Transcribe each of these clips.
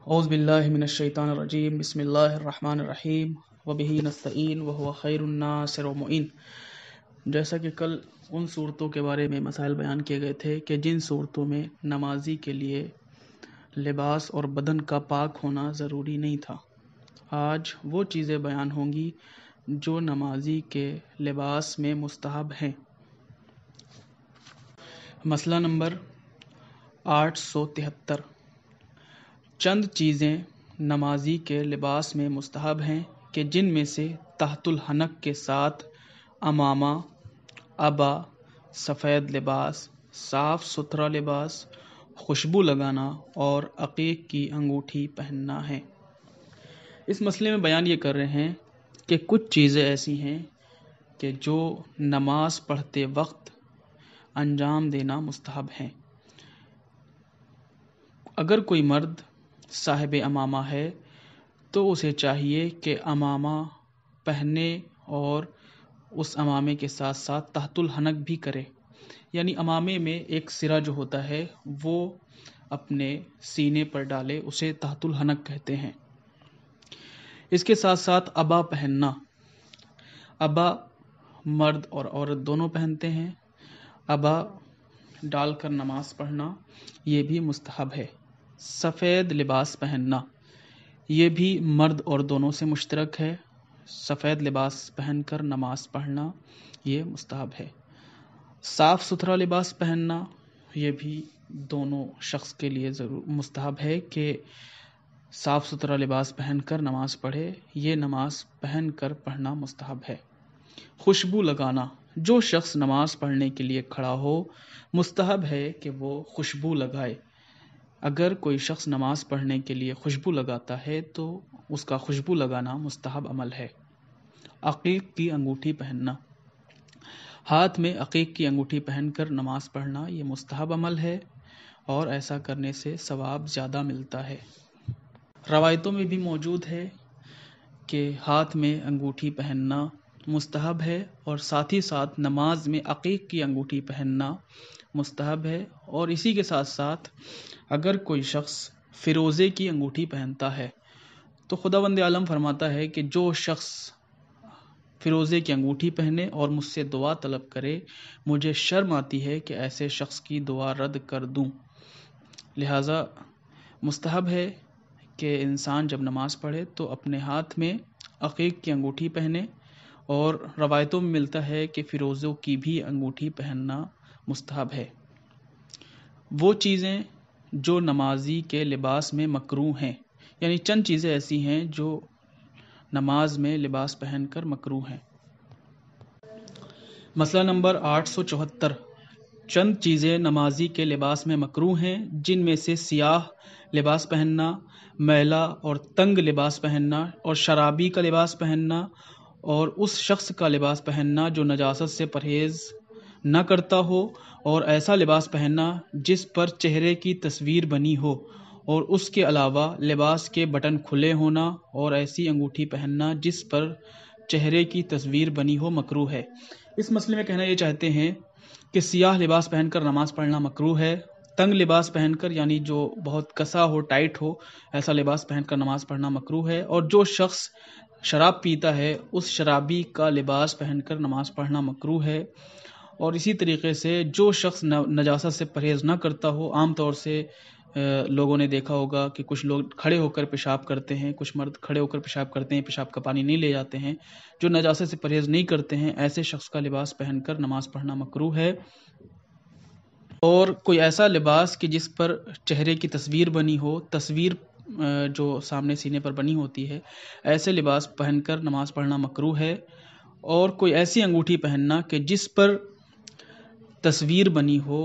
اعوذ باللہ من الشیطان الرجیم بسم اللہ الرحمن الرحیم وبہ نستعین وہو خیر الناصر و معین۔ جیسا کہ کل ان صورتوں کے بارے میں مسائل بیان کیے گئے تھے کہ جن صورتوں میں نمازی کے لیے لباس اور بدن کا پاک ہونا ضروری نہیں تھا، آج وہ چیزیں بیان ہوں گی جو نمازی کے لباس میں مستحب ہیں۔ مسئلہ نمبر 873، چند چیزیں نمازی کے لباس میں مستحب ہیں کہ جن میں سے تحت الحنک کے ساتھ عمامہ، عبا، سفید لباس، صاف ستھرا لباس، خوشبو لگانا اور عقیق کی انگوٹھی پہننا ہے۔ اس مسئلے میں بیان یہ کر رہے ہیں کہ کچھ چیزیں ایسی ہیں کہ جو نماز پڑھتے وقت انجام دینا مستحب ہیں۔ اگر کوئی مرد صاحب عمامہ ہے تو اسے چاہیے کہ عمامہ پہنے اور اس عمامے کے ساتھ ساتھ تحت الحنک بھی کرے، یعنی عمامے میں ایک سرا جو ہوتا ہے وہ اپنے سینے پر ڈالے، اسے تحت الحنک کہتے ہیں۔ اس کے ساتھ ساتھ عبا پہننا، عبا مرد اور عورت دونوں پہنتے ہیں، عبا ڈال کر نماز پڑھنا یہ بھی مستحب ہے۔ سفید لباس پہننا یہ بھی مرد اور دونوں سے مشترک ہے، سفید لباس پہن کر نماز پڑھنا یہ مستحب ہے۔ صاف ستھرا لباس پہننا یہ بھی دونوں شخص کے لیے مستحب ہے کہ صاف ستھرا لباس پہن کر نماز پڑھے، یہ نماز پہن کر پڑھنا مستحب ہے۔ خوشبو لگانا، جو شخص نماز پڑھنے کے لیے کھڑا ہو مستحب ہے کہ وہ خوشبو لگائے۔ اگر کوئی شخص نماز پڑھنے کے لیے خوشبو لگاتا ہے تو اس کا خوشبو لگانا مستحب عمل ہے۔ عقیق کی انگوٹھی پہننا، ہاتھ میں عقیق کی انگوٹھی پہن کر نماز پڑھنا یہ مستحب عمل ہے اور ایسا کرنے سے ثواب زیادہ ملتا ہے۔ روایتوں میں بھی موجود ہے کہ ہاتھ میں انگوٹھی پہننا مستحب ہے اور ساتھ ہی ساتھ نماز میں عقیق کی انگوٹھی پہننا مستحب ہے، اور اسی کے ساتھ ساتھ اگر کوئی شخص فیروزے کی انگوٹھی پہنتا ہے تو خداوند عالم فرماتا ہے کہ جو شخص فیروزے کی انگوٹھی پہنے اور مجھ سے دعا طلب کرے مجھے شرم آتی ہے کہ ایسے شخص کی دعا رد کر دوں۔ لہٰذا مستحب ہے کہ انسان جب نماز پڑھے تو اپنے ہاتھ میں عقیق کی انگوٹھی پہنے، اور روایتوں میں ملتا ہے کہ فیروزوں کی بھی انگوٹھی پہننا مستحب ہے۔ وہ چیزیں جو نمازی کے لباس میں مکروہ ہیں، یعنی چند چیزیں ایسی ہیں جو نماز میں لباس پہن کر مکروہ ہیں۔ مسئلہ نمبر 874، چند چیزیں نمازی کے لباس میں مکروہ ہیں جن میں سے سیاہ لباس پہننا، میلا اور تنگ لباس پہننا، اور شرابی کا لباس پہننا، اور اس شخص کا لباس پہننا جو نجاست سے پرہیز نہ کرتا ہو، اور ایسا لباس پہننا جس پر چہرے کی تصویر بنی ہو، اور اس کے علاوہ لباس کے بٹن کھلے ہونا، اور ایسی انگوٹھی پہننا جس پر چہرے کی تصویر بنی ہو مکروہ ہے۔ اس مسئلے میں کہنا یہ چاہتے ہیں کہ سیاہ لباس پہن کر نماز پڑھنا مکروہ ہے، تنگ لباس پہن کر یعنی جو بہت کسا ہو، ٹائٹ ہو، ایسا لباس پہن کر نماز پڑھنا مکروہ ہے، اور جو شخص شراب پیتا ہے اس شرابی کا لباس پہن کر نماز پڑھنا مکروہ ہے، اور اسی طریقے سے جو شخص نجاست سے پرہیز نہ کرتا ہو، عام طور سے لوگوں نے دیکھا ہوگا کہ کچھ لوگ کھڑے ہو کر پیشاب کرتے ہیں، کچھ مرد کھڑے ہو کر پیشاب کرتے ہیں، پیشاب کا پانی نہیں لے جاتے ہیں، جو نجاست سے پرہیز نہیں کرتے ہیں ایسے شخص کا لباس پہن کر نماز پڑھنا مکروہ ہے۔ اور کوئی ایسا لباس کہ جس پر چہرے کی تصویر بنی ہو، تصویر جو سامنے سینے پر بنی ہوتی ہے، ایسے لباس پہن کر نماز پڑھنا مکروہ ہے۔ اور کوئی ایسی انگوٹھی پہننا کہ جس پر تصویر بنی ہو،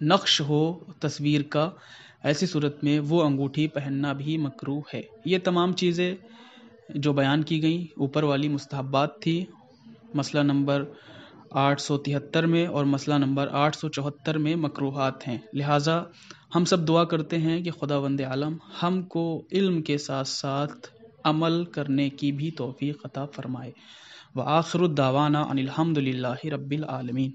نقش ہو تصویر کا، ایسی صورت میں وہ انگوٹھی پہننا بھی مکروہ ہے۔ یہ تمام چیزیں جو بیان کی گئیں اوپر والی مستحبات تھی مسئلہ نمبر 873 میں، اور مسئلہ نمبر 874 میں مکروہات ہیں۔ لہٰذا ہم سب دعا کرتے ہیں کہ خداوند عالم ہم کو علم کے ساتھ ساتھ عمل کرنے کی بھی توفیق عطا فرمائے۔ وآخر الدعوانا ان الحمد للہ رب العالمین۔